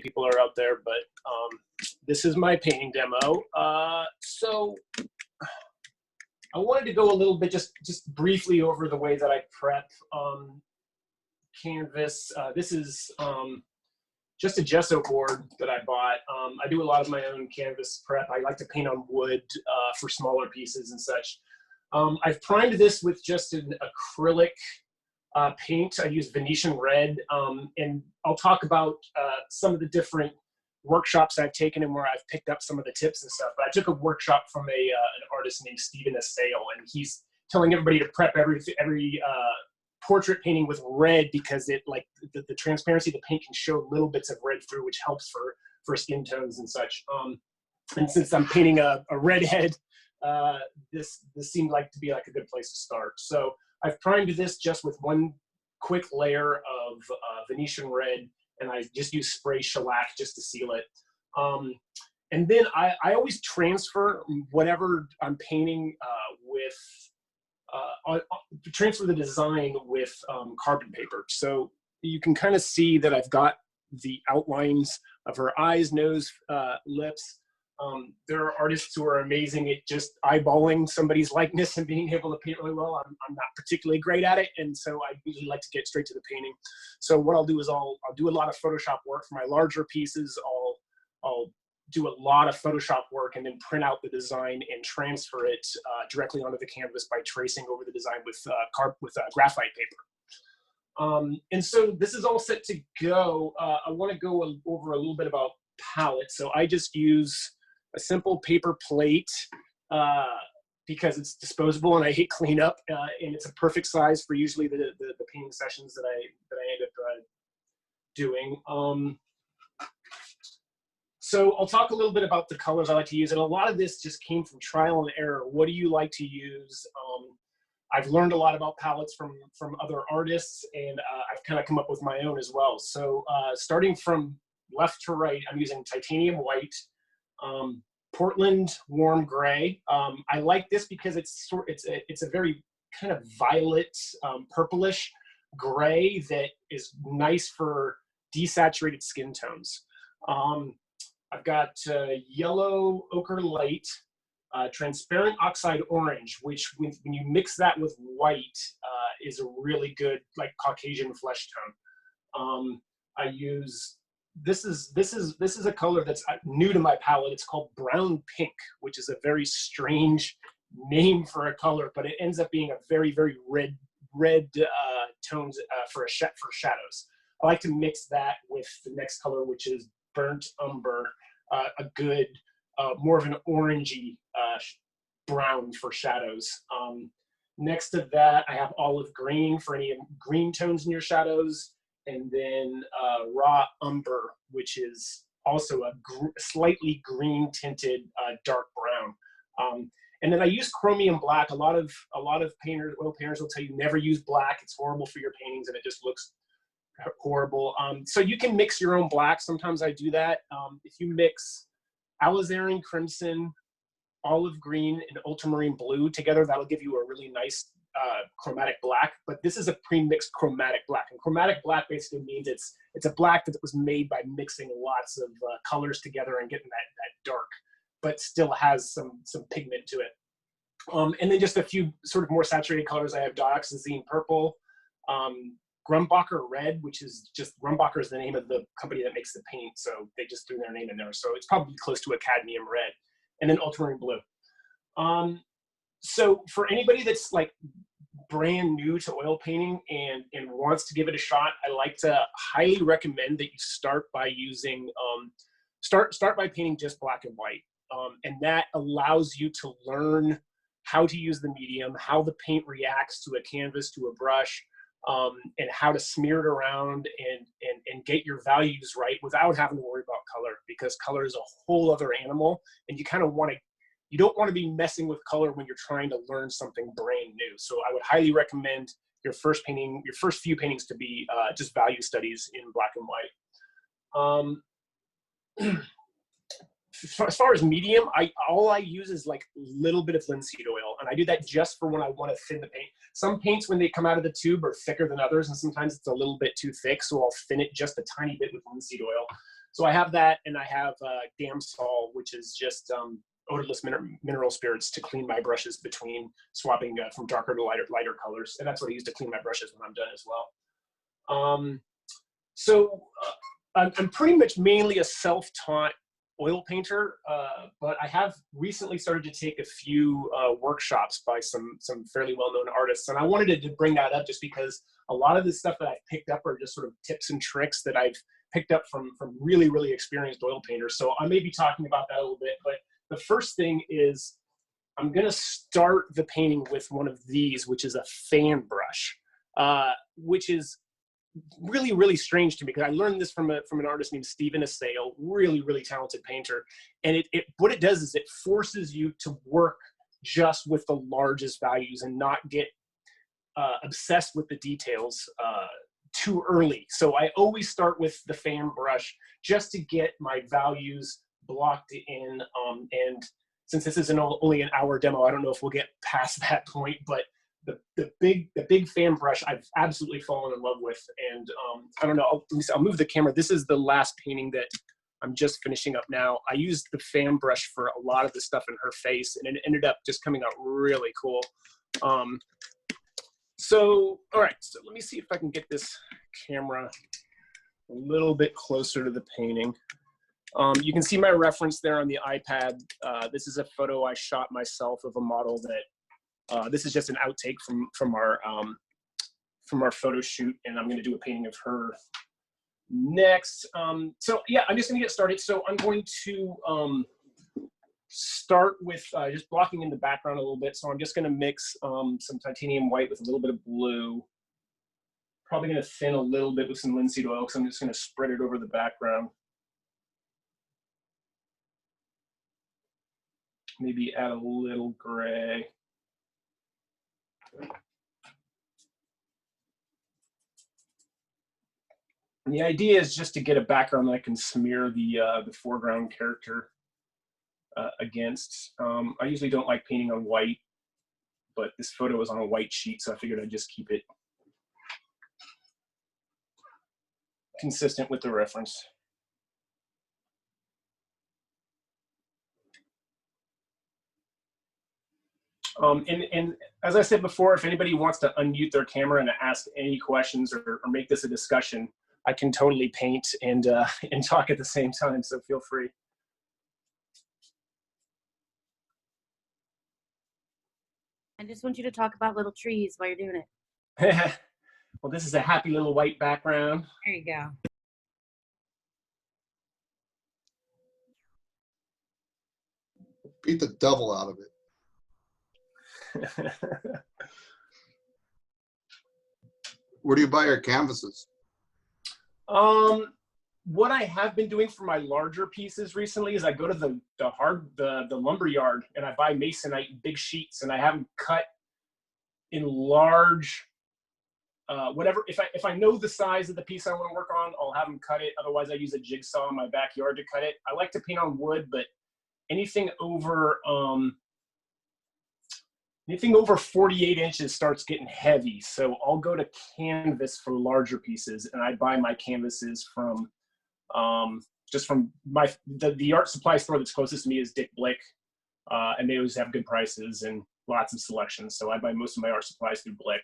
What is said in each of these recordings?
people are out there, but this is my painting demo. So I wanted to go a little bit, just briefly over the way that I prep canvas. This is just a gesso board that I bought. I do a lot of my own canvas prep. I like to paint on wood for smaller pieces and such. I've primed this with just an acrylic paint. I use Venetian red, and I'll talk about some of the different workshops I've taken and where I've picked up some of the tips and stuff. But I took a workshop from an artist named Stephen Assail, and he's telling everybody to prep every portrait painting with red because it, like, the transparency of the paint can show little bits of red through, which helps for skin tones and such. And since I'm painting a redhead, this seemed like to be like a good place to start. So I've primed this just with one quick layer of Venetian red, and I just use spray shellac just to seal it. And then I always transfer whatever I'm painting transfer the design with carbon paper. So you can kind of see that I've got the outlines of her eyes, nose, lips. There are artists who are amazing at just eyeballing somebody's likeness and being able to paint really well. I'm not particularly great at it, and so I usually like to get straight to the painting. So what I'll do is I'll do a lot of Photoshop work for my larger pieces. I'll do a lot of Photoshop work and then print out the design and transfer it directly onto the canvas by tracing over the design with graphite paper. And so this is all set to go. I want to go over a little bit about palettes. So I just use a simple paper plate because it's disposable and I hate cleanup, and it's a perfect size for usually the painting sessions that I end up doing. So I'll talk a little bit about the colors I like to use, and a lot of this just came from trial and error. What do you like to use? I've learned a lot about palettes from other artists, and I've kind of come up with my own as well. So starting from left to right, I'm using titanium white, Portland warm gray. I like this because it's a very kind of violet, purplish gray that is nice for desaturated skin tones. I've got yellow ochre light, transparent oxide orange, which when you mix that with white is a really good, like, Caucasian flesh tone. I use this is a color that's new to my palette. It's called brown pink, which is a very strange name for a color, but it ends up being a very, very red tones for shadows. I like to mix that with the next color, which is burnt umber, a good, more of an orangey brown for shadows. Next to that, I have olive green for any green tones in your shadows, and then raw umber, which is also a slightly green tinted dark brown. And then I use chromium black. A lot of painters, oil painters, will tell you never use black. It's horrible for your paintings, and it just looks horrible. So you can mix your own black. Sometimes I do that. If you mix alizarin crimson, olive green, and ultramarine blue together, that'll give you a really nice chromatic black. But this is a pre-mixed chromatic black, and chromatic black basically means it's a black that was made by mixing lots of colors together and getting that dark, but still has some pigment to it. And then just a few sort of more saturated colors. I have dioxazine purple, Grumbacher red, which is just, Grumbacher is the name of the company that makes the paint, so they just threw their name in there. So it's probably close to a cadmium red, and then ultramarine blue. So for anybody that's like brand new to oil painting and wants to give it a shot, I like to highly recommend that you start by using, start by painting just black and white. And that allows you to learn how to use the medium, how the paint reacts to a canvas, to a brush, and how to smear it around and get your values right without having to worry about color, because color is a whole other animal, and you kind of want to, you don't want to be messing with color when you're trying to learn something brand new. So I would highly recommend your first few paintings to be just value studies in black and white. As far as medium, all I use is like a little bit of linseed oil, and I do that just for when I want to thin the paint. Some paints, when they come out of the tube, are thicker than others, and sometimes it's a little bit too thick, so I'll thin it just a tiny bit with linseed oil. So I have that, and I have Gamsol, which is just odorless mineral spirits to clean my brushes between swapping from darker to lighter colors. And that's what I use to clean my brushes when I'm done as well. I'm pretty much mainly a self-taught oil painter, but I have recently started to take a few workshops by some fairly well-known artists. And I wanted to bring that up just because a lot of the stuff that I've picked up are just sort of tips and tricks that I've picked up from really, really experienced oil painters. So I may be talking about that a little bit, but the first thing is I'm gonna start the painting with one of these, which is a fan brush, which is really, really strange to me, because I learned this from an artist named Stephen Assail, really, really talented painter. And what it does is it forces you to work just with the largest values and not get obsessed with the details too early. So I always start with the fan brush just to get my values blocked in. And since this is only an hour demo, I don't know if we'll get past that point, but the big fan brush I've absolutely fallen in love with. And I don't know, I'll move the camera. This is the last painting that I'm just finishing up now. I used the fan brush for a lot of the stuff in her face, and it ended up just coming out really cool. So, all right, so let me see if I can get this camera a little bit closer to the painting. You can see my reference there on the iPad. This is a photo I shot myself of a model that, this is just an outtake from our photo shoot, and I'm going to do a painting of her next. So yeah, I'm just going to get started. So I'm going to start with just blocking in the background a little bit. So I'm just going to mix some titanium white with a little bit of blue. Probably going to thin a little bit with some linseed oil, because I'm just going to spread it over the background. Maybe add a little gray. And the idea is just to get a background that I can smear the foreground character against. I usually don't like painting on white, but this photo is on a white sheet, so I figured I'd just keep it consistent with the reference. And as I said before, if anybody wants to unmute their camera and ask any questions or make this a discussion, I can totally paint and talk at the same time, so feel free. I just want you to talk about little trees while you're doing it. Well, this is a happy little white background. There you go. Beat the devil out of it. Where do you buy your canvases? What I have been doing for my larger pieces recently is I go to the lumber yard and I buy masonite in big sheets, and I have them cut in large, whatever. If I know the size of the piece I want to work on, I'll have them cut it. Otherwise, I use a jigsaw in my backyard to cut it. I like to paint on wood, but anything over 48 inches starts getting heavy. So I'll go to canvas for larger pieces, and I buy my canvases from just from the art supply store that's closest to me is Dick Blick, and they always have good prices and lots of selections. So I buy most of my art supplies through Blick.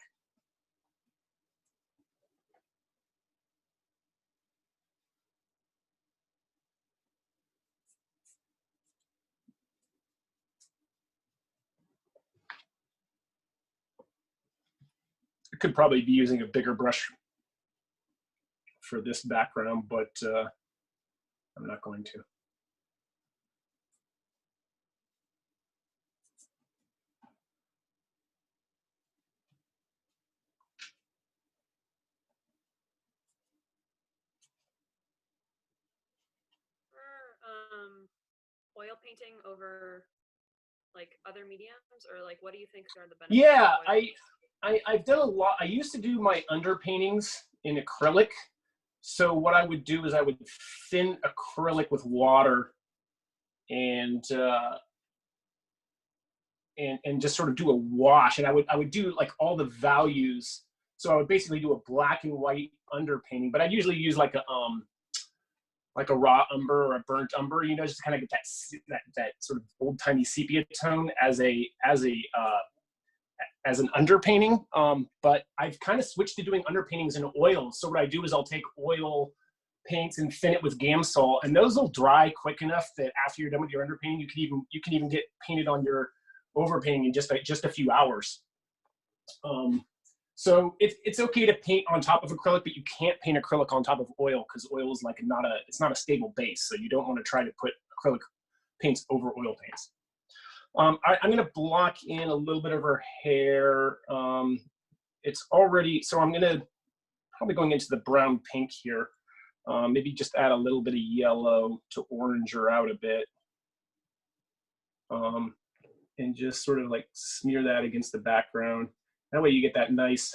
I could probably be using a bigger brush for this background, but I'm not going to. Oil painting over like other mediums, or like what do you think are the benefits? Yeah, I've done a lot. I used to do my underpaintings in acrylic. So what I would do is I would thin acrylic with water and just sort of do a wash, and I would do like all the values. So I would basically do a black and white underpainting, but I'd usually use like like a raw umber or a burnt umber, you know, just kind of get that sort of old timey sepia tone as an underpainting. But I've kind of switched to doing underpaintings in oil. So what I do is I'll take oil paints and thin it with Gamsol, and those will dry quick enough that after you're done with your underpainting, you can even get painted on your overpainting in just a few hours. So it's okay to paint on top of acrylic, but you can't paint acrylic on top of oil because oil is like it's not a stable base. So you don't want to try to put acrylic paints over oil paints. I'm going to block in a little bit of her hair. It's already, so I'm going to probably going into the brown pink here. Maybe just add a little bit of yellow to orange her out a bit. And just sort of like smear that against the background. That way you get that nice,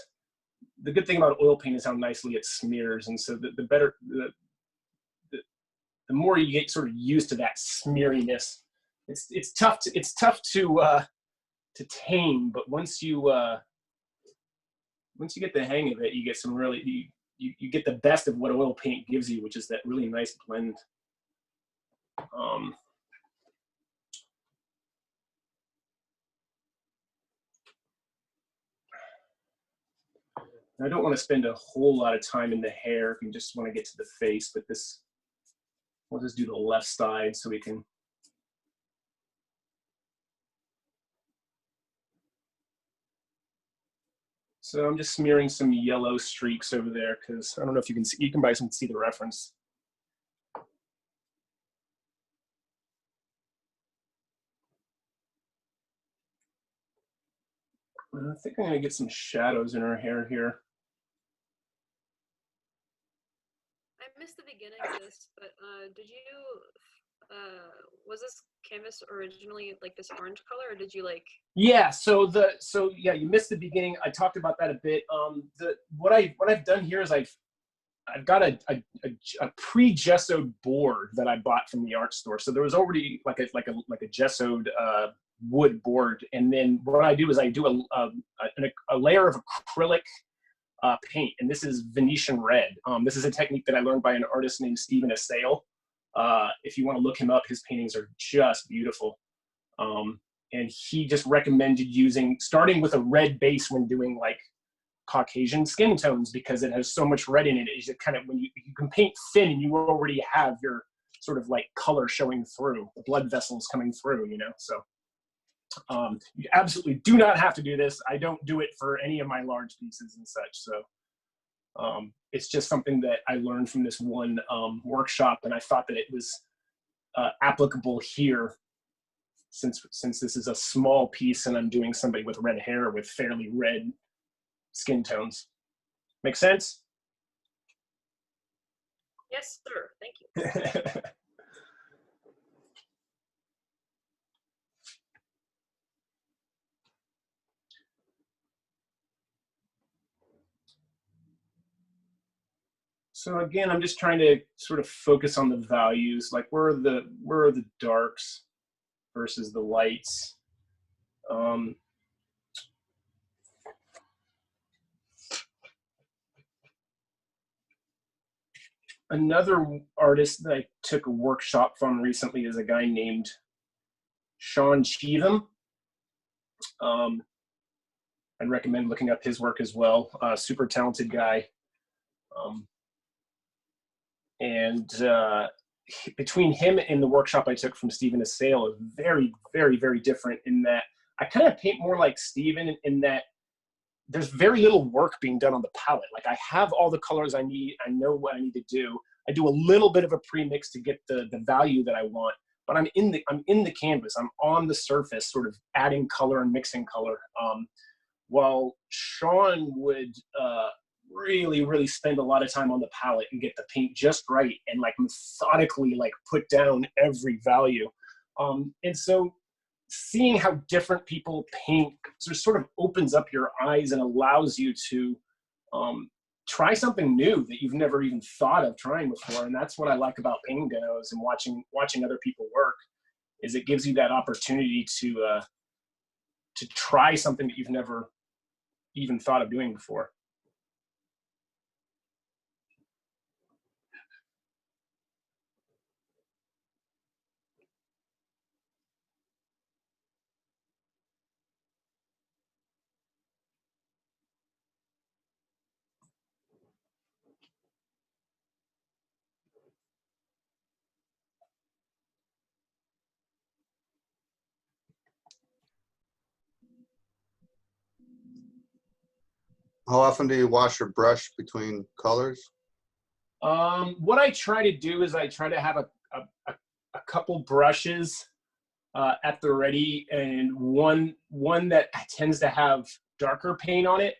the good thing about oil paint is how nicely it smears. And so the better, the more you get sort of used to that smeariness, it's tough to tame, but once you get the hang of it, you get some really, you get the best of what oil paint gives you, which is that really nice blend. I don't want to spend a whole lot of time in the hair if you just want to get to the face, but we'll just do the left side so we can. So I'm just smearing some yellow streaks over there because I don't know if you can see, you can see the reference. I think I'm gonna get some shadows in her hair here. I missed the beginning of this, but did you, was this canvas originally like this orange color, or did you like? Yeah, so yeah, you missed the beginning. I talked about that a bit. What I've done here is I've got a pre-gessoed board that I bought from the art store. So there was already like a gessoed wood board, and then what I do is I do a layer of acrylic paint, and this is Venetian red. This is a technique that I learned by an artist named Stephen Assail. If you want to look him up, his paintings are just beautiful. And he just recommended starting with a red base when doing like Caucasian skin tones, because it has so much red in it. It's just kind of, when you can paint thin and you already have your sort of like color showing through, the blood vessels coming through, you know. So you absolutely do not have to do this. I don't do it for any of my large pieces and such. So it's just something that I learned from this one workshop, and I thought that it was applicable here, since this is a small piece and I'm doing somebody with red hair with fairly red skin tones. Make sense? Yes, sir. Thank you. So again, I'm just trying to sort of focus on the values, like where are the darks versus the lights. Another artist that I took a workshop from recently is a guy named Sean Cheetham. I'd recommend looking up his work as well. Super talented guy. And between him and the workshop I took from Stephen Assail is very, very, very different in that I kind of paint more like Stephen in that there's very little work being done on the palette. Like I have all the colors I need. I know what I need to do. I do a little bit of a pre-mix to get the value that I want, but I'm in the canvas. I'm on the surface, sort of adding color and mixing color. While Sean would really, really spend a lot of time on the palette and get the paint just right and like methodically like put down every value. And so seeing how different people paint sort of opens up your eyes and allows you to try something new that you've never even thought of trying before. And that's what I like about painting demos and watching other people work, is it gives you that opportunity to try something that you've never even thought of doing before. How often do you wash your brush between colors? What I try to do is I try to have a couple brushes at the ready, and one that tends to have darker paint on it,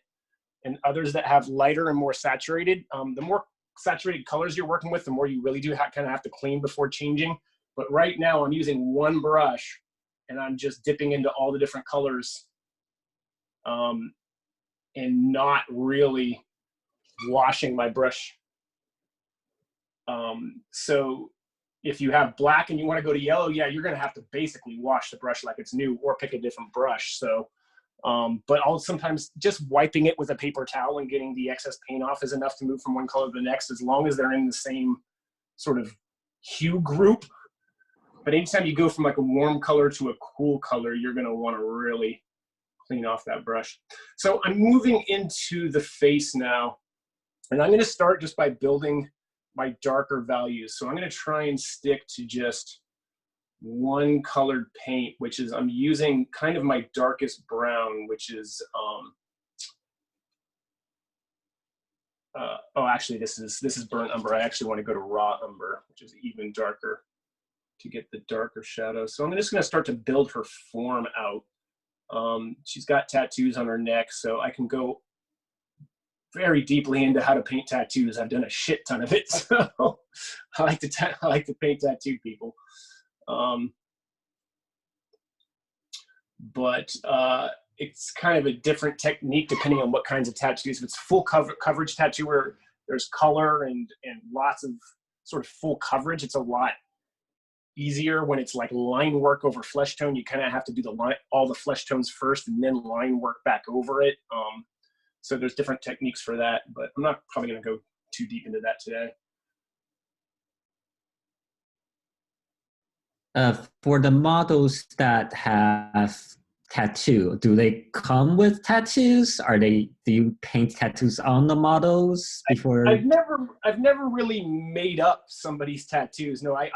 and others that have lighter and more saturated. The more saturated colors you're working with, the more you really do kind of have to clean before changing. But right now I'm using one brush, and I'm just dipping into all the different colors, and not really washing my brush. So if you have black and you want to go to yellow, yeah, you're going to have to basically wash the brush like it's new or pick a different brush. So, but I'll sometimes just wiping it with a paper towel and getting the excess paint off is enough to move from one color to the next, as long as they're in the same sort of hue group. But anytime you go from like a warm color to a cool color, you're going to want to really clean off that brush. So I'm moving into the face now, and I'm going to start just by building my darker values. So I'm going to try and stick to just one colored paint, which is, I'm using kind of my darkest brown, which is, oh, actually this is burnt umber. I actually want to go to raw umber, which is even darker, to get the darker shadows. So I'm just going to start to build her form out. She's got tattoos on her neck, so I can go very deeply into how to paint tattoos. I've done a shit ton of it, so I like to paint tattoo people. But it's kind of a different technique depending on what kinds of tattoos. If it's full coverage tattoo where there's color and lots of sort of full coverage, it's a lot easier. When it's like line work over flesh tone, you kind of have to do all the flesh tones first and then line work back over it. So there's different techniques for that, but I'm not probably going to go too deep into that today. For the models that have tattoo, do they come with tattoos? Do you paint tattoos on the models before? I've never really made up somebody's tattoos. No, I'm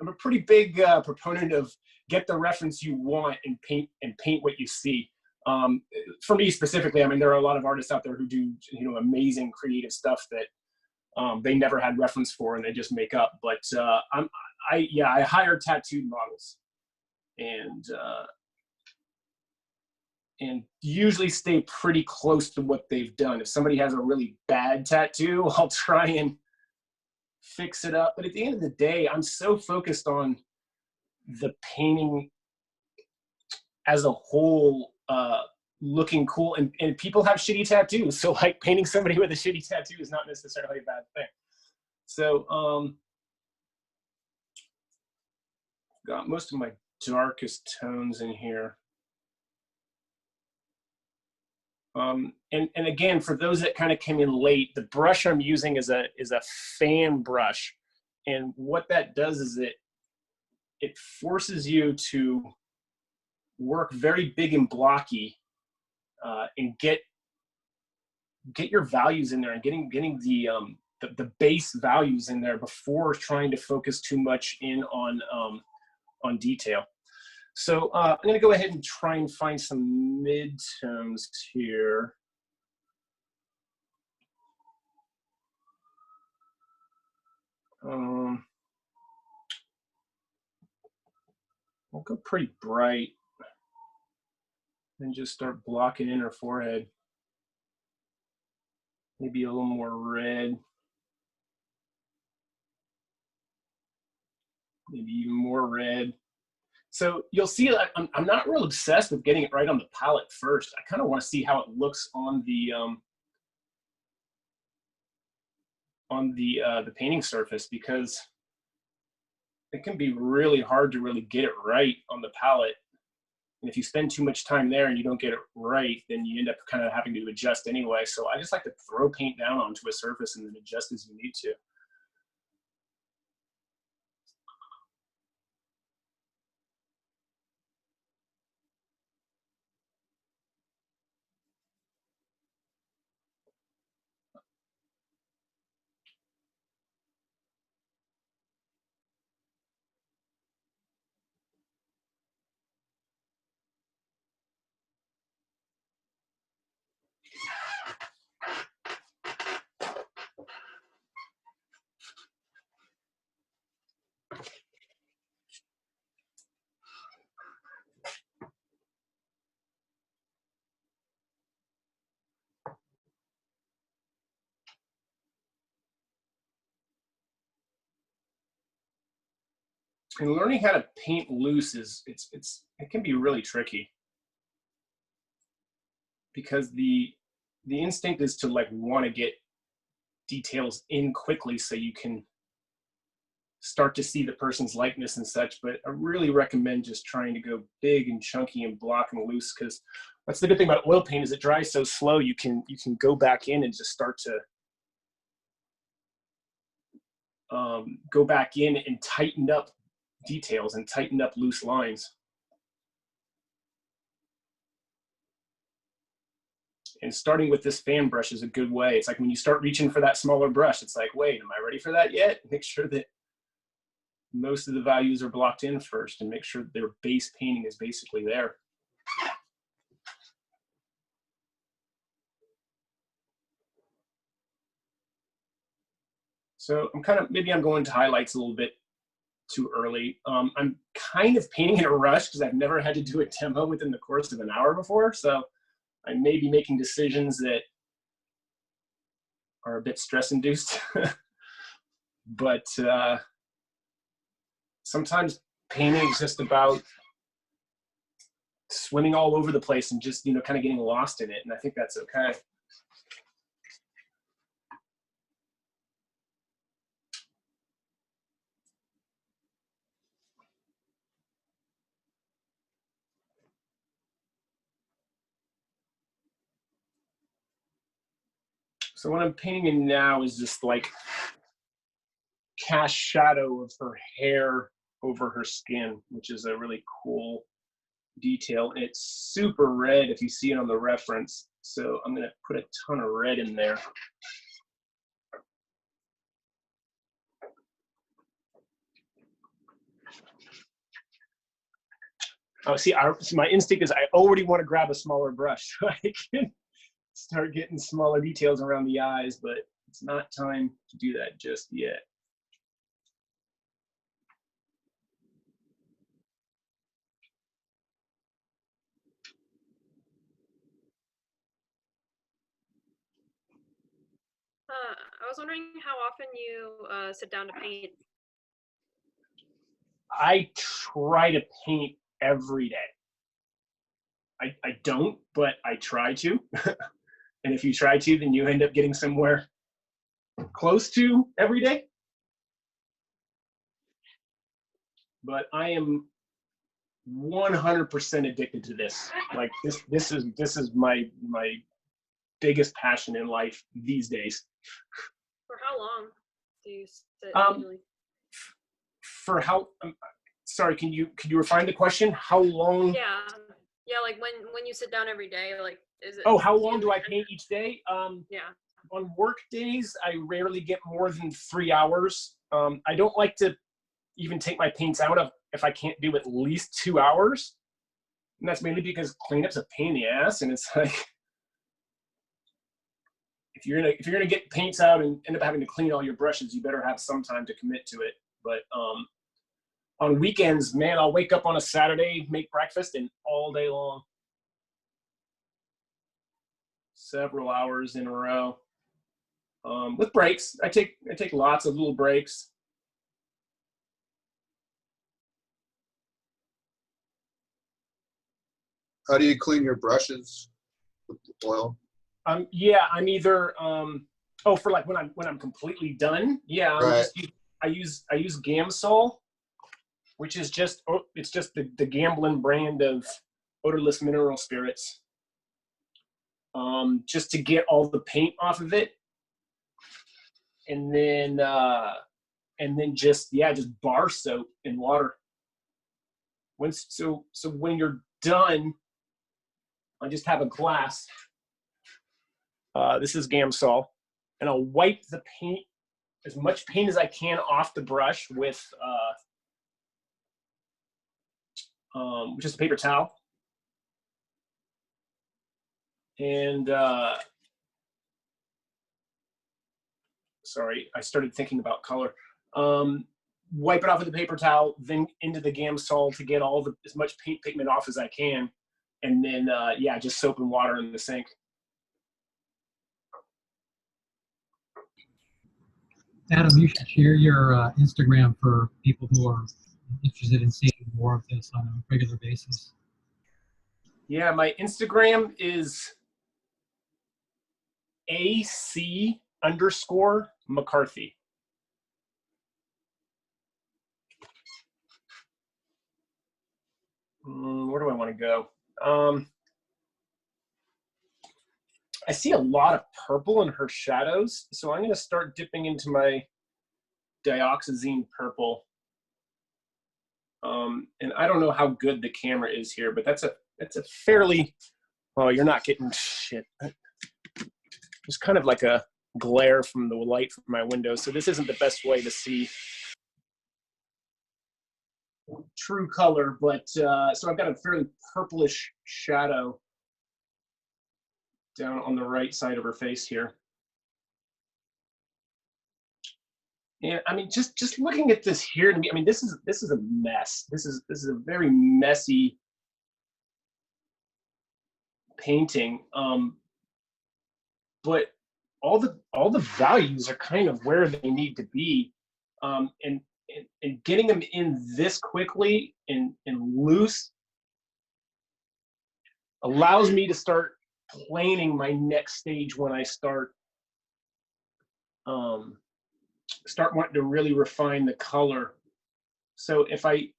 a pretty big proponent of get the reference you want and paint what you see. For me specifically, I mean, there are a lot of artists out there who do, amazing creative stuff that they never had reference for and they just make up. But I hire tattooed models and usually stay pretty close to what they've done. If somebody has a really bad tattoo, I'll try and fix it up. But at the end of the day, I'm so focused on the painting as a whole, looking cool, and people have shitty tattoos, so like painting somebody with a shitty tattoo is not necessarily a bad thing. So got most of my darkest tones in here, and again, for those that kind of came in late, the brush I'm using is a fan brush, and what that does is it forces you to work very big and blocky, and get your values in there, and getting the base values in there before trying to focus too much in on detail. So I'm going to go ahead and try and find some mid-tones here. I'll go pretty bright and just start blocking in her forehead. Maybe a little more red. Maybe even more red. So you'll see that I'm not real obsessed with getting it right on the palette first. I kind of want to see how it looks on the painting surface, because it can be really hard to really get it right on the palette. And if you spend too much time there and you don't get it right, then you end up kind of having to adjust anyway. So I just like to throw paint down onto a surface and then adjust as you need to. And learning how to paint loose it can be really tricky, because the instinct is to like want to get details in quickly so you can start to see the person's likeness and such. But I really recommend just trying to go big and chunky and block and loose, because that's the good thing about oil paint, is it dries so slow. You can go back in and just start to go back in and tighten up details and tighten up loose lines. And starting with this fan brush is a good way. It's like when you start reaching for that smaller brush, it's like, wait, am I ready for that yet? Make sure that most of the values are blocked in first, and make sure their base painting is basically there. So maybe I'm going to highlights a little bit too early. I'm kind of painting in a rush because I've never had to do a demo within the course of an hour before. So I may be making decisions that are a bit stress induced. But sometimes painting is just about swimming all over the place and just, kind of getting lost in it. And I think that's okay. So what I'm painting in now is just like cast shadow of her hair over her skin, which is a really cool detail. And it's super red if you see it on the reference. So I'm going to put a ton of red in there. Oh, see, my instinct is I already want to grab a smaller brush so I can start getting smaller details around the eyes, but it's not time to do that just yet. I was wondering how often you sit down to paint. I try to paint every day. I don't, but I try to. And if you try to, then you end up getting somewhere close to every day. But I am 100% addicted to this. Like this is my biggest passion in life these days. For how long do you sit usually? For how? Sorry, can you refine the question? How long? Yeah, like when you sit down every day, like is it? Oh, how long do I paint each day? Yeah. On work days, I rarely get more than 3 hours. I don't like to even take my paints out if I can't do at least 2 hours. And that's mainly because cleanup's a pain in the ass, and it's like if you're gonna get paints out and end up having to clean all your brushes, you better have some time to commit to it. But on weekends, man, I'll wake up on a Saturday, make breakfast, and all day long, several hours in a row. With breaks, I take lots of little breaks. How do you clean your brushes with oil? Yeah, I'm either for like when I'm completely done. Yeah, Right. I use Gamsol, which is just the Gamblin brand of odorless mineral spirits. Just to get all the paint off of it, and then just bar soap in water. So when you're done, I just have a glass. This is Gamsol, and I'll wipe the paint, as much paint as I can, off the brush with just a paper towel. And sorry, I started thinking about color. Wipe it off with a paper towel, then into the Gamsol to get as much paint pigment off as I can, and then just soap and water in the sink. Adam, you should share your Instagram for people who are interested in seeing more of this on a regular basis. Yeah, my Instagram is AC_McCarthy. Where do I want to go? I see a lot of purple in her shadows, so I'm going to start dipping into my dioxazine purple. And I don't know how good the camera is here, but that's a fairly, oh, you're not getting shit. There's kind of like a glare from the light from my window, so this isn't the best way to see true color, but so I've got a fairly purplish shadow down on the right side of her face here. And I mean, just looking at this here, to me, I mean, this is a mess. This is a very messy painting. But all the values are kind of where they need to be, and getting them in this quickly and loose allows me to start planning my next stage when I start wanting to really refine the color. So if I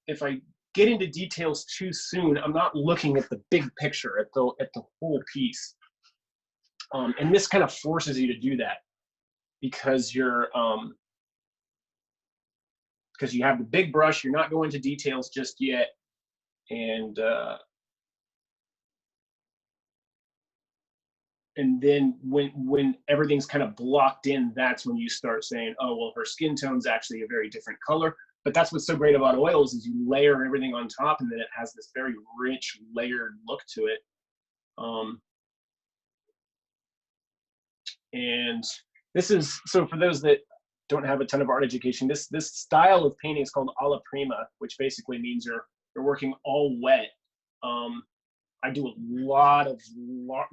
get into details too soon, I'm not looking at the big picture, at the whole piece. And this kind of forces you to do that because you're because you have the big brush, you're not going to details just yet, and then when everything's kind of blocked in, that's when you start saying, oh, well, her skin tone's actually a very different color. But that's what's so great about oils is you layer everything on top, and then it has this very rich, layered look to it. And this is, so for those that don't have a ton of art education, this style of painting is called Alla Prima, which basically means you're working all wet. I do a lot of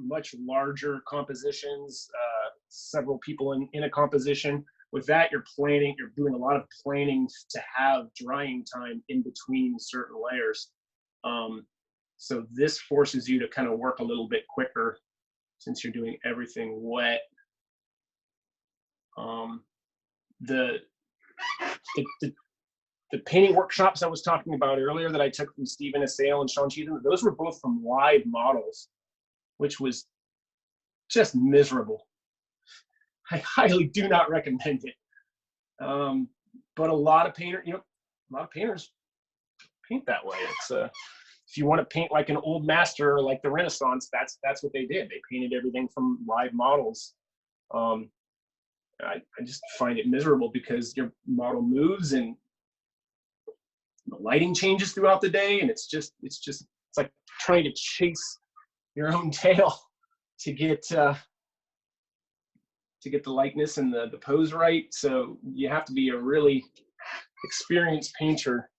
much larger compositions, several people in a composition. With that, you're doing a lot of planning to have drying time in between certain layers. So this forces you to kind of work a little bit quicker since you're doing everything wet. The painting workshops I was talking about earlier that I took from Stephen Assail and Sean Cheatham, those were both from live models, which was just miserable. I highly do not recommend it. But a lot of painters paint that way. It's if you want to paint like an old master or like the Renaissance, that's what they did. They painted everything from live models. I just find it miserable because your model moves and the lighting changes throughout the day, and it's like trying to chase your own tail to get the likeness and the pose right. So you have to be a really experienced painter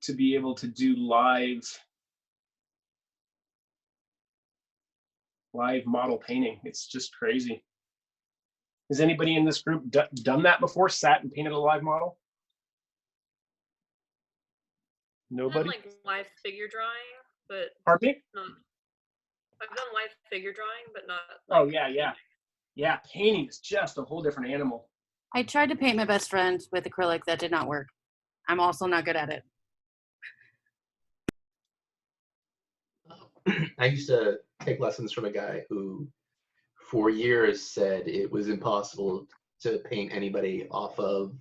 to be able to do live model painting. It's just crazy. Has anybody in this group done that before? Sat and painted a live model? Nobody? I've done like live figure drawing, but Pardon me? not. I've done live figure drawing, but not. Oh yeah. Yeah, painting is just a whole different animal. I tried to paint my best friend with acrylic. That did not work. I'm also not good at it. I used to take lessons from a guy who, for years, said it was impossible to paint anybody off of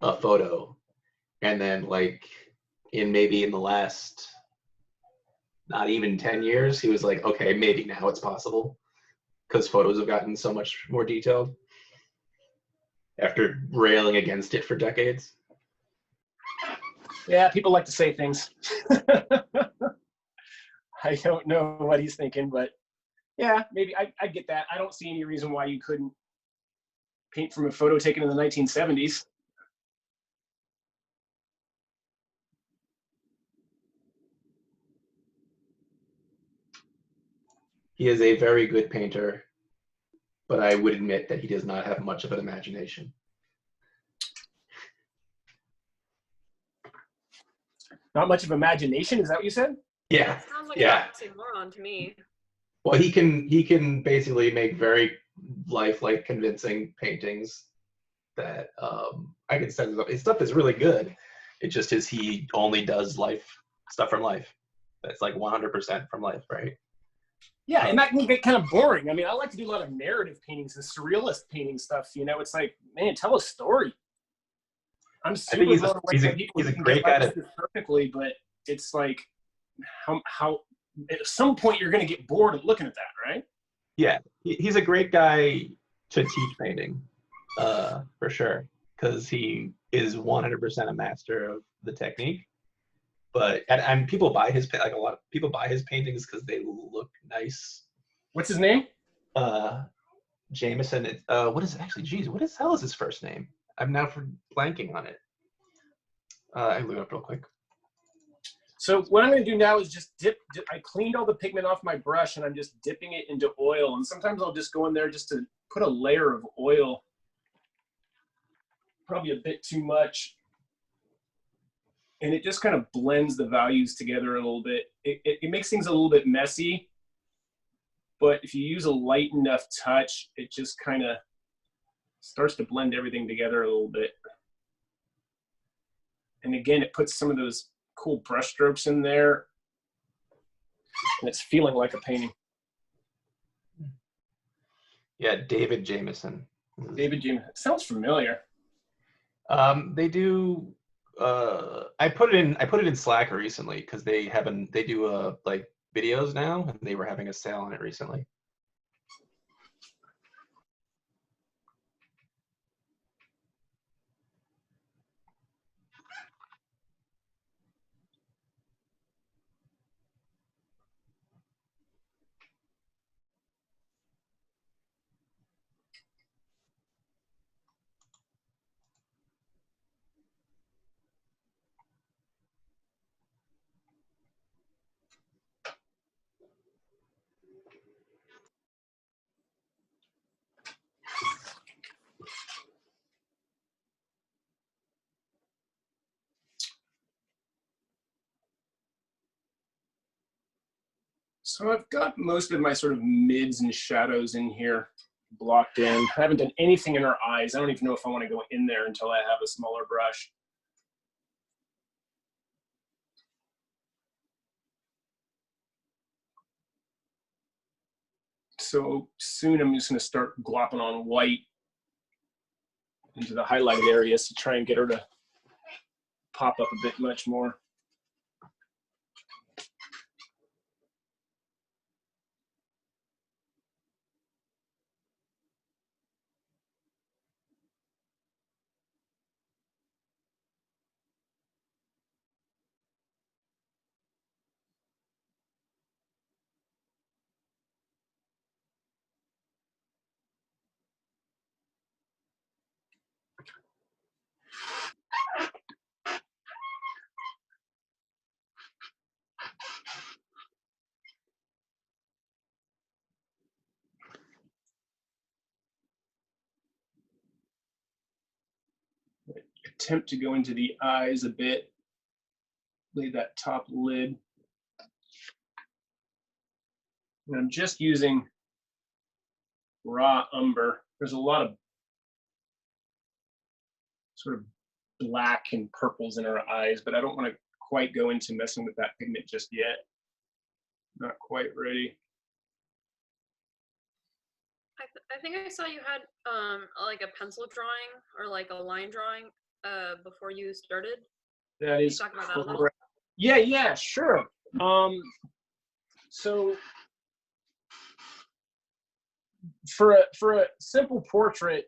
a photo. And then, like, in the last, not even 10 years, he was like, okay, maybe now it's possible. Because photos have gotten so much more detailed after railing against it for decades. Yeah, people like to say things. I don't know what he's thinking, but yeah, maybe I get that. I don't see any reason why you couldn't paint from a photo taken in the 1970s. He is a very good painter, but I would admit that he does not have much of an imagination. Not much of imagination, is that what you said? Yeah, That sounds like yeah. an oxymoron to me. Well, he can basically make very lifelike, convincing paintings that I can send. His stuff is really good. It just is he only does stuff from life. That's like 100% from life, right? Yeah, and that can get kind of boring. I mean, I like to do a lot of narrative paintings and surrealist painting stuff. You know, it's like, man, tell a story. I'm super think blown away he's by a people who can great get guy this perfectly, but it's like, how at some point you're going to get bored of looking at that, right? Yeah, he's a great guy to teach painting, for sure, because he is 100% a master of the technique. But and people buy his like a lot of people buy his paintings because they look nice. What's his name? Jameson. What is it actually? Geez, what the hell is his first name? I'm now blanking on it. I can look it up real quick. So what I'm going to do now is just dip. I cleaned all the pigment off my brush, and I'm just dipping it into oil. And sometimes I'll just go in there just to put a layer of oil. Probably a bit too much. And it just kind of blends the values together a little bit. It makes things a little bit messy, but if you use a light enough touch, it just kind of starts to blend everything together a little bit. And again, it puts some of those cool brush strokes in there, and it's feeling like a painting. Yeah, David Jameson. David Jameson. Sounds familiar. They do. I put it in Slack recently because they do like videos now, and they were having a sale on it recently. So I've got most of my sort of mids and shadows in here blocked in. I haven't done anything in her eyes. I don't even know if I want to go in there until I have a smaller brush. So soon I'm just going to start glopping on white into the highlighted areas to try and get her to pop up a bit much more. Attempt to go into the eyes a bit, lay that top lid. And I'm just using raw umber. There's a lot of sort of black and purples in her eyes, but I don't want to quite go into messing with that pigment just yet. Not quite ready. I think I saw you had like a pencil drawing or like a line drawing before you started. That is talk about that a little? correct. Yeah, sure. So for a simple portrait,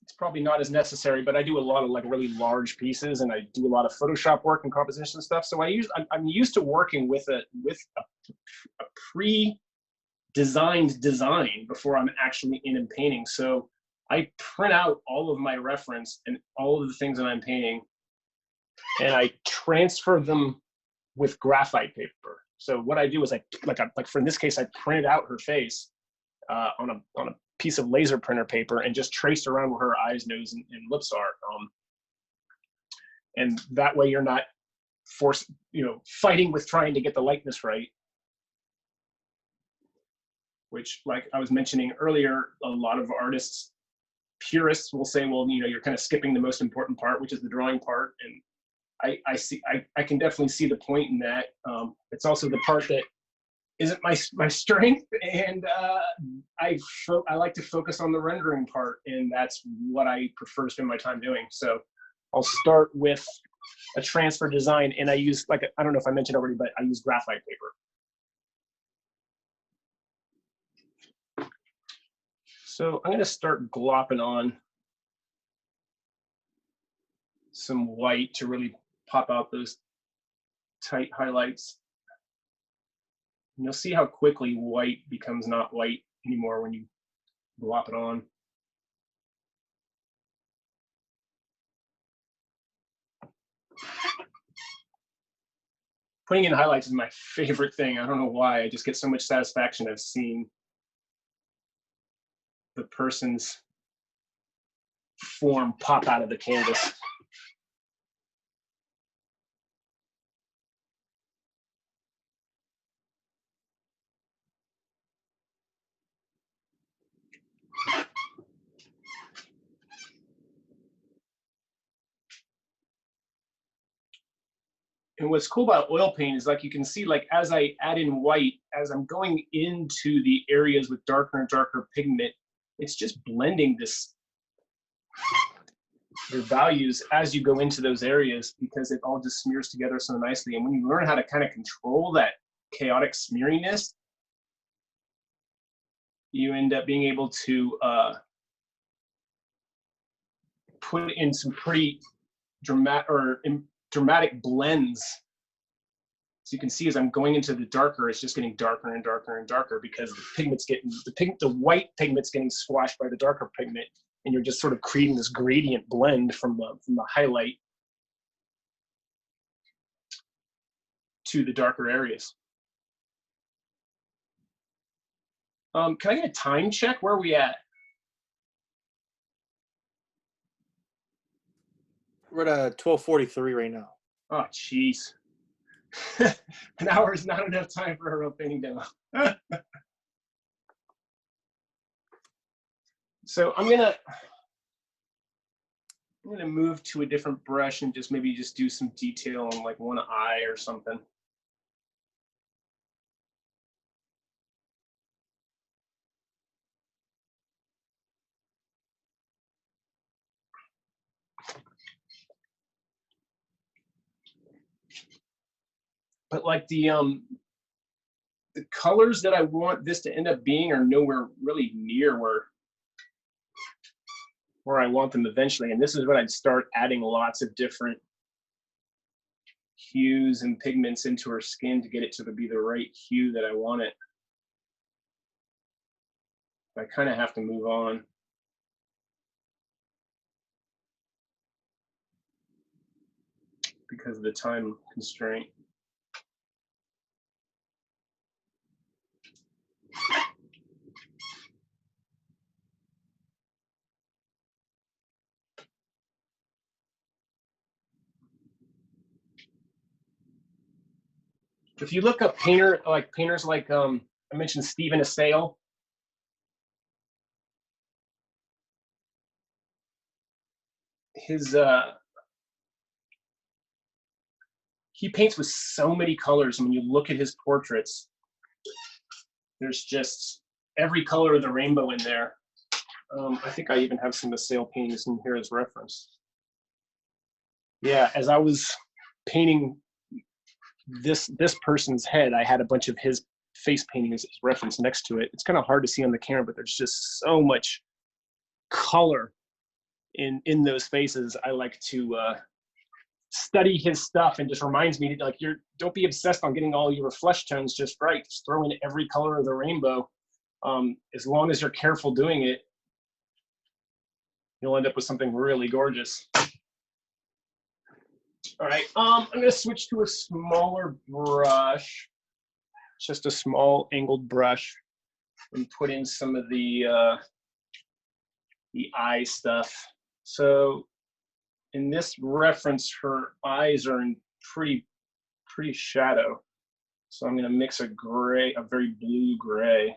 it's probably not as necessary, but I do a lot of like really large pieces, and I do a lot of Photoshop work and composition stuff. So I'm used to working with a pre-designed design before I'm actually in and painting. So I print out all of my reference and all of the things that I'm painting, and I transfer them with graphite paper. So what I do is like for in this case, I printed out her face on a piece of laser printer paper and just traced around where her eyes, nose, and lips are. And that way you're not fighting with trying to get the likeness right. Which, like I was mentioning earlier, a lot of artists, purists will say, well, you're kind of skipping the most important part, which is the drawing part. And I can definitely see the point in that. It's also the part that isn't my strength, and I like to focus on the rendering part, and that's what I prefer to spend my time doing. So I'll start with a transfer design, and I use, I don't know if I mentioned already, but I use graphite paper. So I'm going to start glopping on some white to really pop out those tight highlights. And you'll see how quickly white becomes not white anymore when you glop it on. Putting in highlights is my favorite thing. I don't know why. I just get so much satisfaction of seeing the person's form pop out of the canvas. And what's cool about oil paint is, like, you can see, like, as I add in white, as I'm going into the areas with darker and darker pigment, it's just blending your values as you go into those areas, because it all just smears together so nicely. And when you learn how to kind of control that chaotic smeariness, you end up being able to put in some pretty dramatic blends. So you can see as I'm going into the darker, it's just getting darker and darker and darker, because the pigment's getting the white pigment's getting squashed by the darker pigment, and you're just sort of creating this gradient blend from the highlight to the darker areas. Can I get a time check? Where are we at? We're at 12:43 right now. Oh, jeez. An hour is not enough time for a real painting demo. So I'm gonna move to a different brush and maybe do some detail on, like, one eye or something. But, like, the colors that I want this to end up being are nowhere really near where I want them eventually. And this is when I'd start adding lots of different hues and pigments into her skin to get it to be the right hue that I want it. I kind of have to move on. Because of the time constraint. If you look up painters like I mentioned Stephen Assail. He paints with so many colors, and when you look at his portraits, there's just every color of the rainbow in there. I think I even have some Assail paintings in here as reference. Yeah, as I was painting this person's head, I had a bunch of his face paintings as reference next to it. It's kind of hard to see on the camera, but there's just so much color in those faces. I like to study his stuff, and just reminds me, like, don't be obsessed on getting all your flesh tones just right. Just throw in every color of the rainbow. As long as you're careful doing it, you'll end up with something really gorgeous. All right, I'm gonna switch to a smaller brush, just a small angled brush, and put in some of the the eye stuff. So in this reference, her eyes are in pretty shadow. So I'm gonna mix a gray, a very blue gray.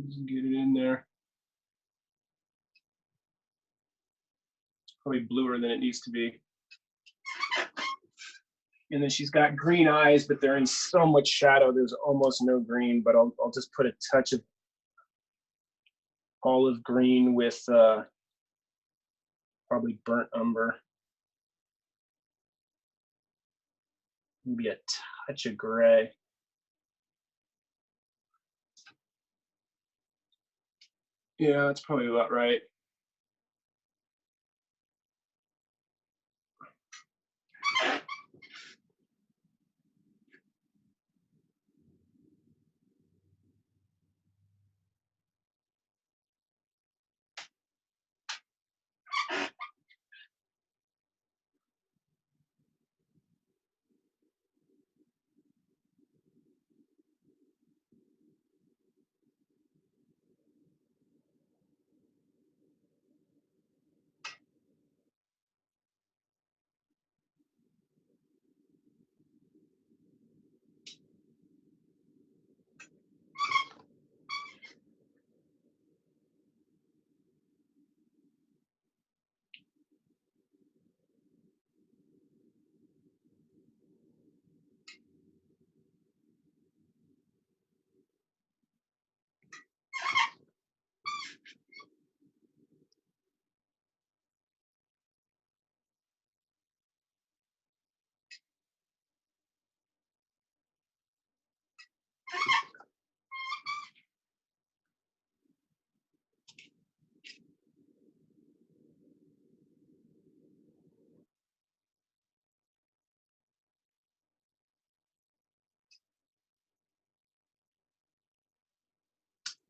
Just get it in there. It's probably bluer than it needs to be. And then she's got green eyes, but they're in so much shadow, there's almost no green, but I'll just put a touch of olive green with probably burnt umber. Maybe a touch of gray. Yeah, that's probably about right.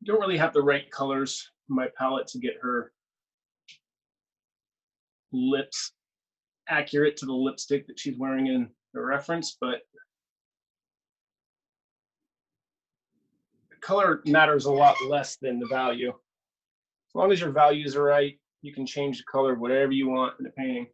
Don't really have the right colors in my palette to get her lips accurate to the lipstick that she's wearing in the reference, but the color matters a lot less than the value. As long as your values are right, you can change the color of whatever you want in a painting.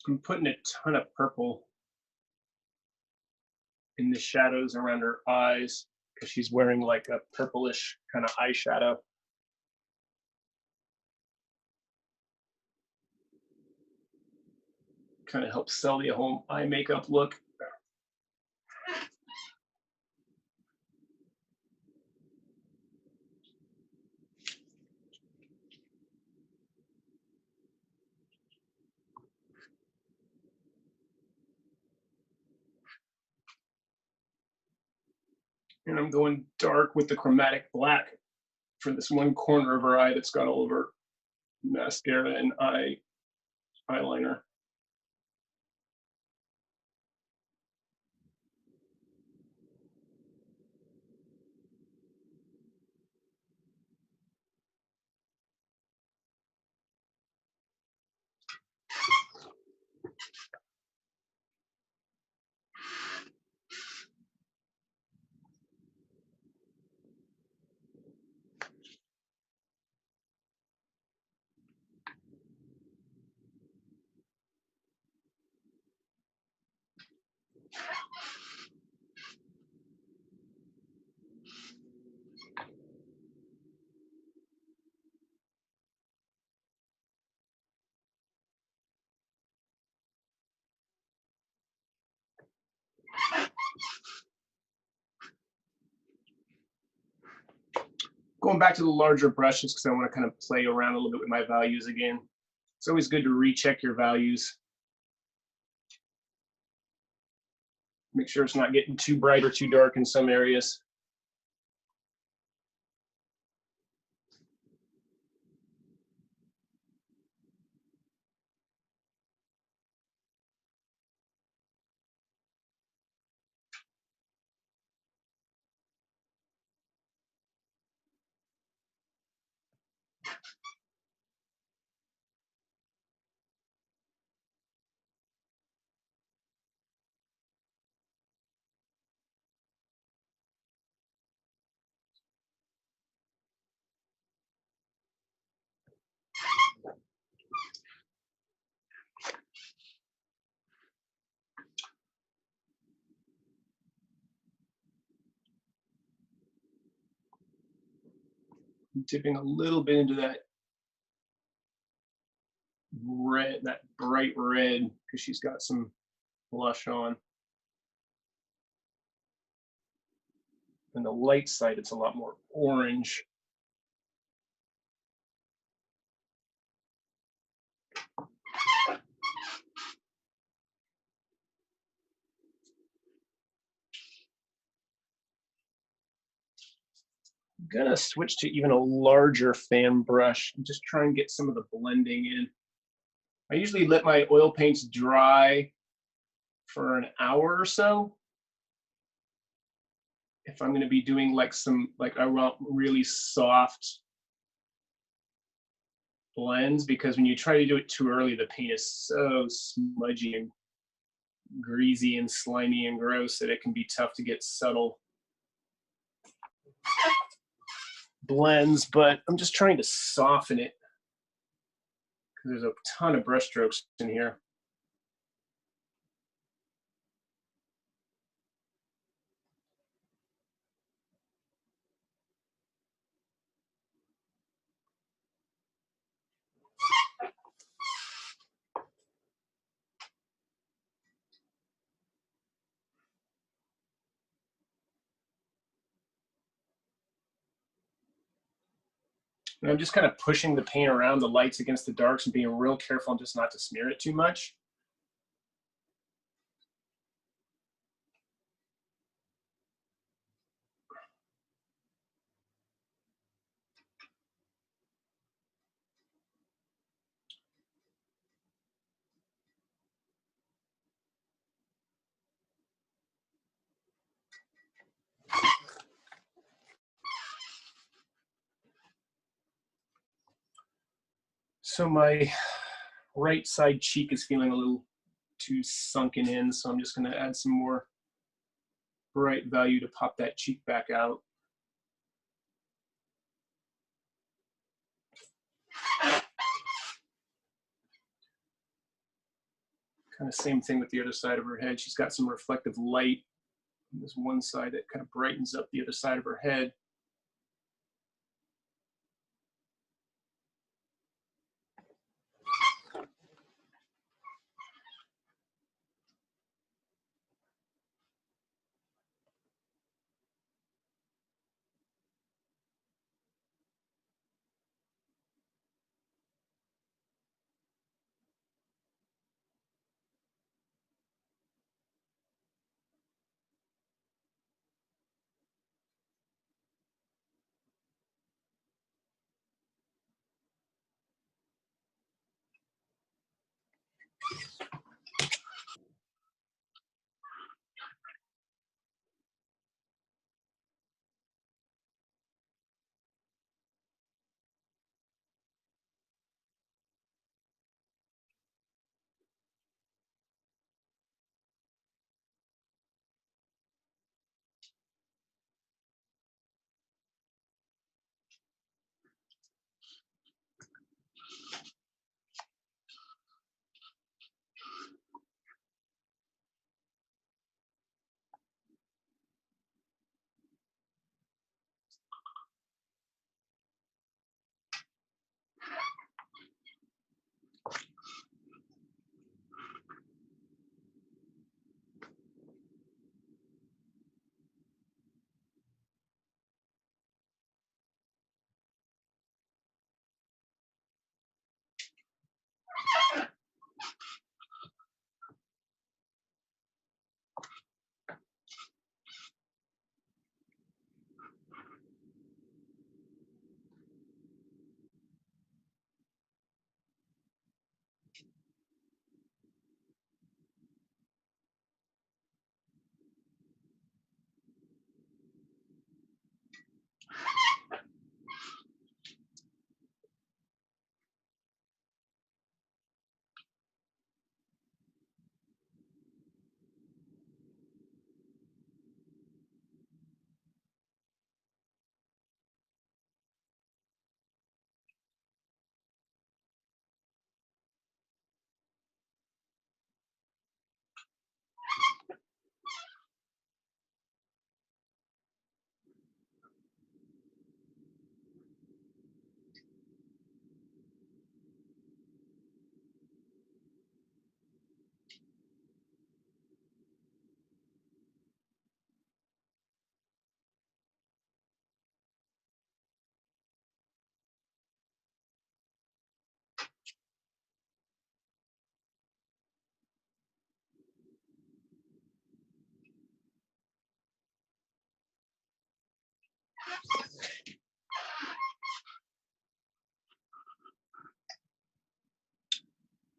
I'm putting a ton of purple in the shadows around her eyes. because she's wearing like a purplish kind of eyeshadow. Kind of helps sell the whole eye makeup look. And I'm going dark with the chromatic black for this one corner of her eye that's got all of her mascara and eyeliner. Going back to the larger brushes because I want to kind of play around a little bit with my values again. It's always good to recheck your values. Make sure it's not getting too bright or too dark in some areas. I'm dipping a little bit into that red, that bright red, because she's got some blush on. And the light side, it's a lot more orange. I'm gonna switch to even a larger fan brush and just try and get some of the blending in. I usually let my oil paints dry for an hour or so. If I'm gonna be doing like I want really soft blends, because when you try to do it too early, the paint is so smudgy and greasy and slimy and gross that it can be tough to get subtle blends, but I'm just trying to soften it because there's a ton of brush strokes in here. And I'm just kind of pushing the paint around the lights against the darks and being real careful just not to smear it too much. So my right side cheek is feeling a little too sunken in, so I'm just going to add some more bright value to pop that cheek back out. Kind of same thing with the other side of her head. She's got some reflective light And there's one side that kind of brightens up the other side of her head.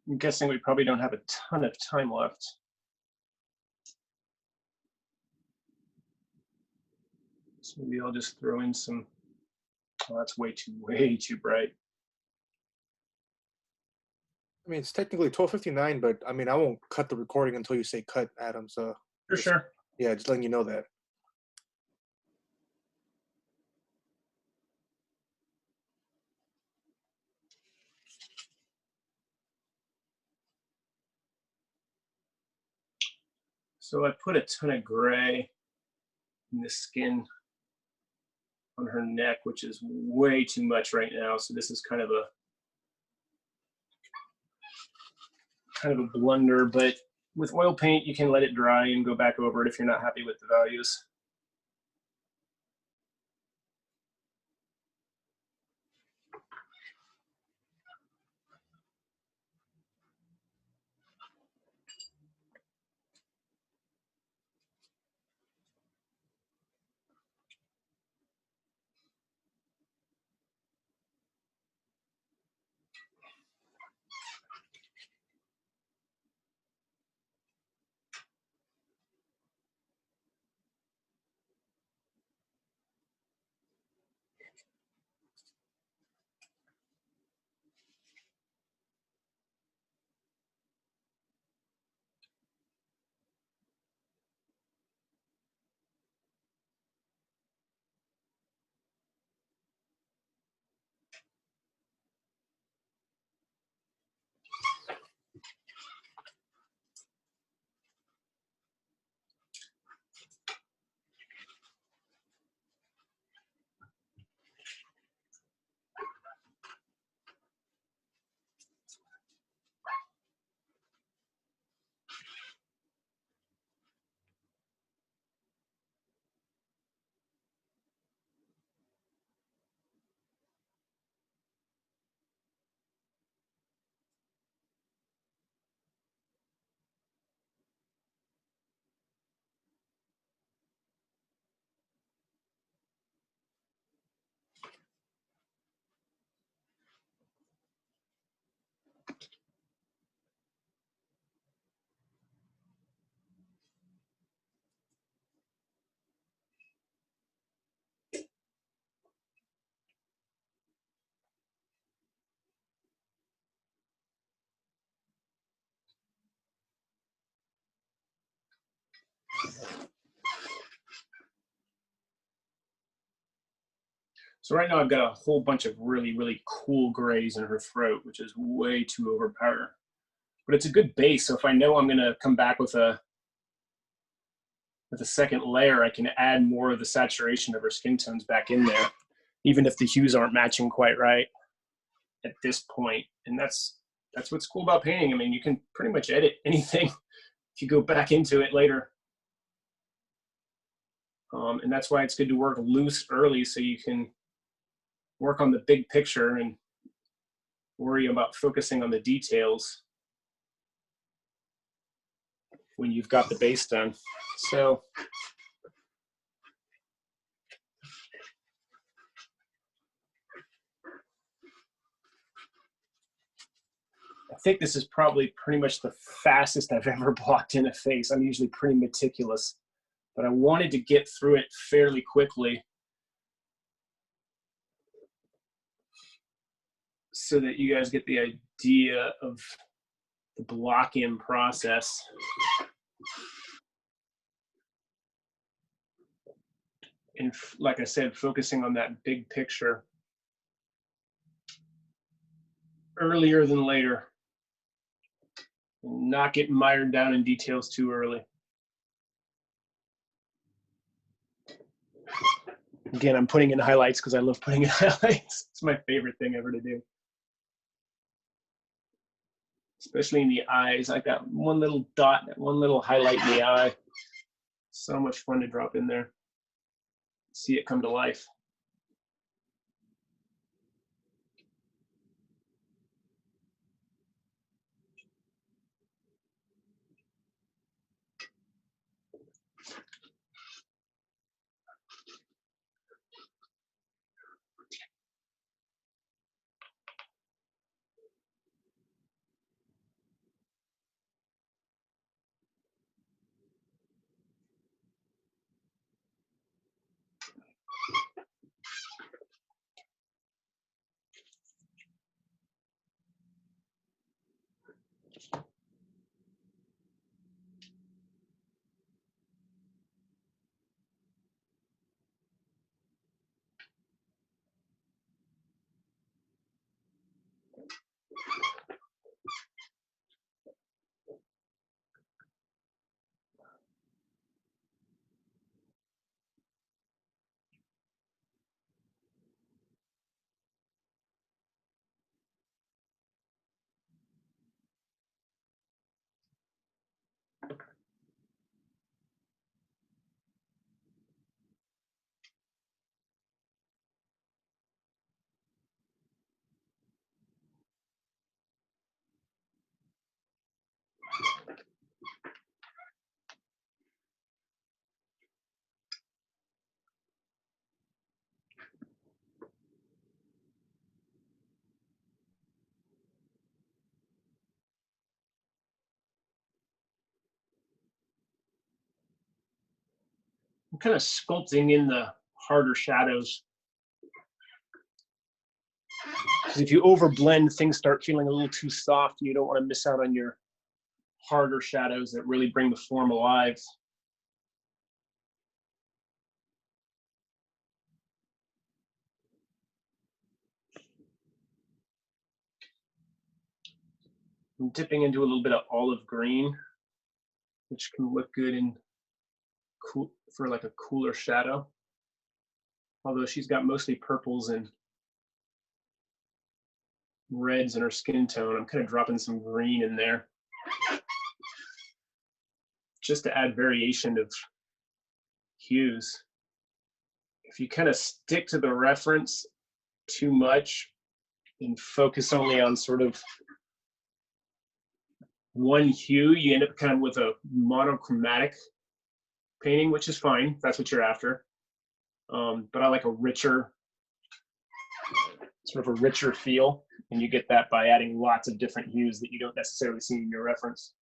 I'm guessing we probably don't have a ton of time left. So maybe I'll just throw in some, oh, that's way too bright. I mean, it's technically 12:59, but I mean, I won't cut the recording until you say cut, Adam. So For sure. yeah, just letting you know that. So I put a ton of gray in the skin on her neck, which is way too much right now. So this is kind of a blunder, but with oil paint, you can let it dry and go back over it if you're not happy with the values. So right now I've got a whole bunch of really, really cool grays in her throat, which is way too overpowered. But it's a good base, so if I know I'm gonna come back with a second layer, I can add more of the saturation of her skin tones back in there, even if the hues aren't matching quite right at this point. And that's what's cool about painting. I mean, you can pretty much edit anything if you go back into it later. And that's why it's good to work loose early, so you can work on the big picture and worry about focusing on the details when you've got the base done. So I think this is probably pretty much the fastest I've ever blocked in a face. I'm usually pretty meticulous, but I wanted to get through it fairly quickly so that you guys get the idea of the block-in process. And like I said, focusing on that big picture earlier than later. Not getting mired down in details too early. Again, I'm putting in highlights because I love putting in highlights. It's my favorite thing ever to do. Especially in the eyes. I got one little dot, one little highlight in the eye. So much fun to drop in there. See it come to life. I'm kind of sculpting in the harder shadows. Because if you overblend, things start feeling a little too soft, and you don't want to miss out on your harder shadows that really bring the form alive. I'm dipping into a little bit of olive green, which can look good in cool for like a cooler shadow. Although she's got mostly purples and reds in her skin tone, I'm kind of dropping some green in there just to add variation of hues. If you kind of stick to the reference too much and focus only on sort of one hue, you end up kind of with a monochromatic painting, which is fine if that's what you're after. But I like a richer, sort of a richer feel, and you get that by adding lots of different hues that you don't necessarily see in your reference.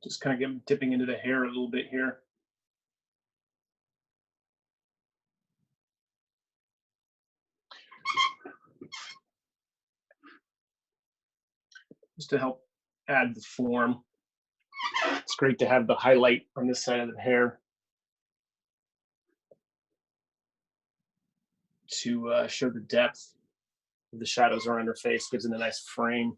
Just kind of dipping into the hair a little bit here. Just to help add the form. It's great to have the highlight on this side of the hair to show the depth of the shadows around her face, gives it a nice frame.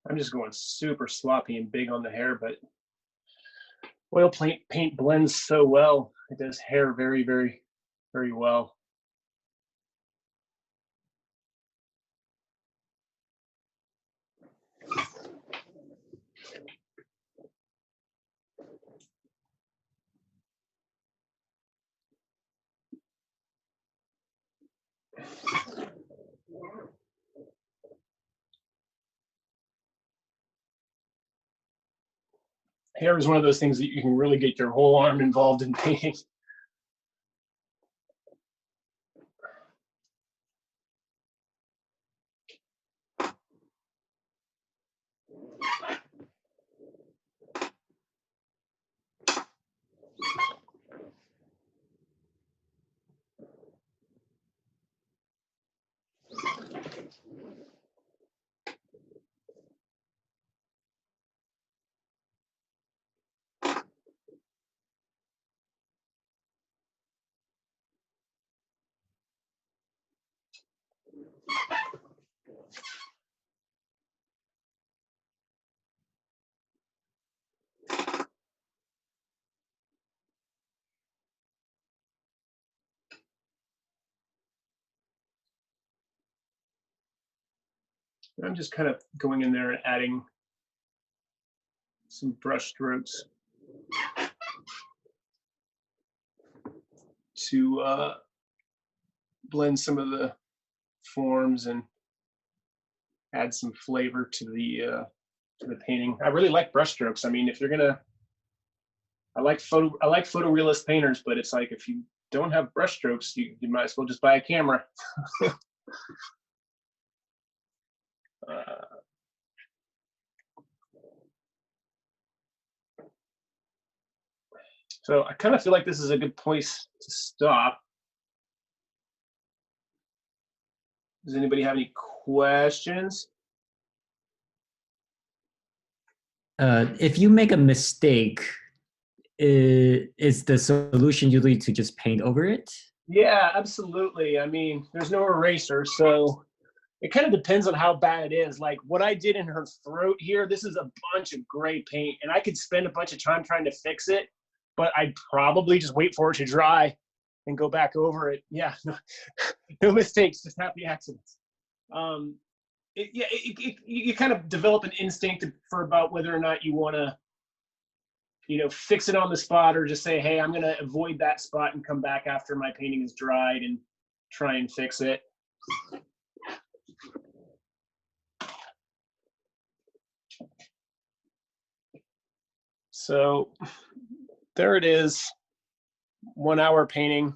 I'm just going super sloppy and big on the hair, but oil paint blends so well. It does hair very, very, very well. Hair is one of those things that you can really get your whole arm involved in painting. I'm just kind of going in there and adding some brush strokes to blend some of the forms and add some flavor to the painting. I really like brush strokes. I mean, if you're gonna, I like photorealist painters, but it's like if you don't have brush strokes, you might as well just buy a camera. So I kind of feel like this is a good place to stop. Does anybody have any questions? If you make a mistake, is the solution usually to just paint over it? Yeah, absolutely. I mean, there's no eraser, so it kind of depends on how bad it is. Like what I did in her throat here, this is a bunch of gray paint, and I could spend a bunch of time trying to fix it, but I'd probably just wait for it to dry and go back over it. Yeah, no mistakes, just happy accidents. You kind of develop an instinct for about whether or not you want to, fix it on the spot or just say, hey, I'm going to avoid that spot and come back after my painting is dried and try and fix it. So there it is, 1 hour painting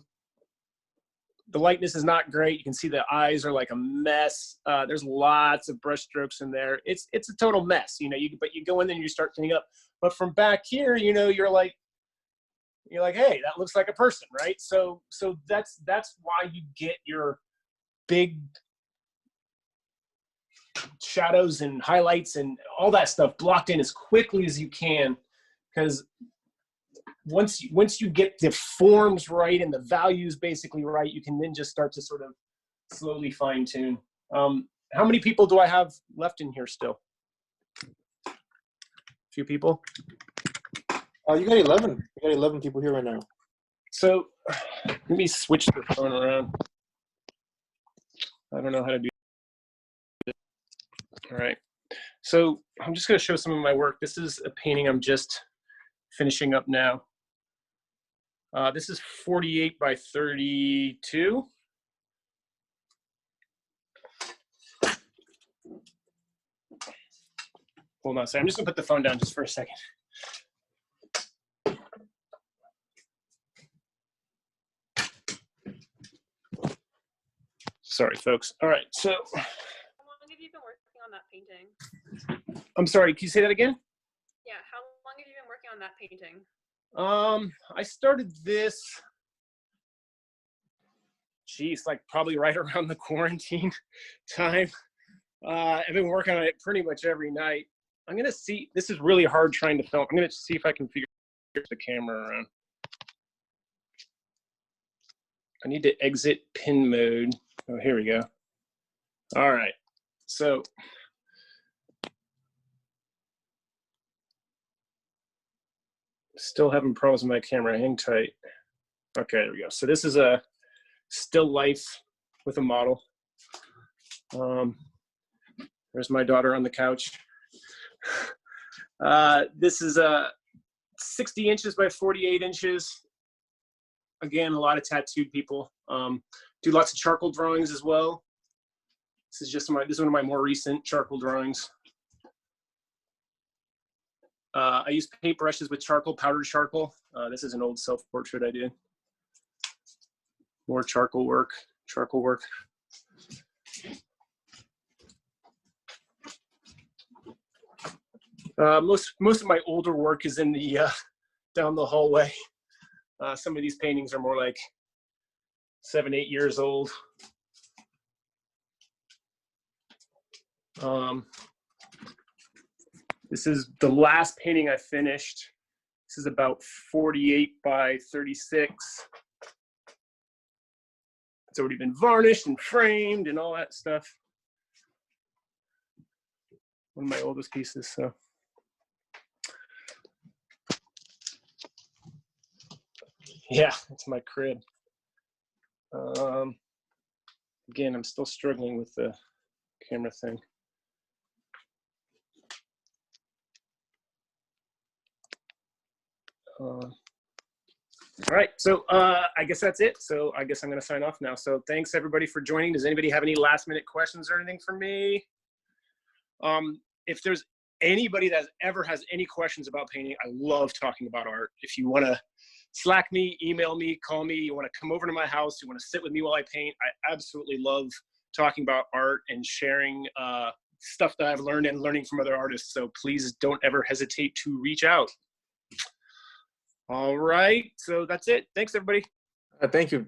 the lightness is not great. You can see the eyes are like a mess. There's lots of brush strokes in there. It's a total mess, you know. But you go in there and you start cleaning up. But from back here, you know, you're like, hey, that looks like a person, right? So that's why you get your big shadows and highlights and all that stuff blocked in as quickly as you can, because once you get the forms right and the values basically right, you can then just start to sort of slowly fine tune. How many people do I have left in here still? A few people. You got 11. You got 11 people here right now. So let me switch the phone around. I don't know how to do it. All right. So I'm just going to show some of my work. This is a painting I'm just finishing up now. This is 48 by 32. Hold on a second. I'm just going to put the phone down just for a second. Sorry, folks. All right, so. How long have you been working on that painting? I'm sorry, can you say that again? Yeah, how long have you been working on that painting? I started this, like probably right around the quarantine time. I've been working on it pretty much every night. I'm gonna see, this is really hard trying to film. I'm gonna see if I can figure the camera around. I need to exit pin mode. Oh, here we go. All right, so. Still having problems with my camera, hang tight. Okay, there we go. So this is a still life with a model. There's my daughter on the couch. This is 60 inches by 48 inches. Again, a lot of tattooed people. Do lots of charcoal drawings as well. This is one of my more recent charcoal drawings. I use paint brushes with charcoal, powdered charcoal. This is an old self-portrait I did. More charcoal work. Most of my older work is in the down the hallway. Some of these paintings are more like 7, 8 years old. This is the last painting I finished. This is about 48 by 36. It's already been varnished and framed and all that stuff. One of my oldest pieces, so. Yeah, it's my crib. Again, I'm still struggling with the camera thing. All right, so I guess that's it. So I guess I'm going to sign off now. So thanks everybody for joining. Does anybody have any last minute questions or anything for me? If there's anybody that ever has any questions about painting, I love talking about art. If you want to Slack me, email me, call me, you want to come over to my house, you want to sit with me while I paint, I absolutely love talking about art and sharing stuff that I've learned and learning from other artists. So please don't ever hesitate to reach out. All right, so that's it. Thanks, everybody. Thank you.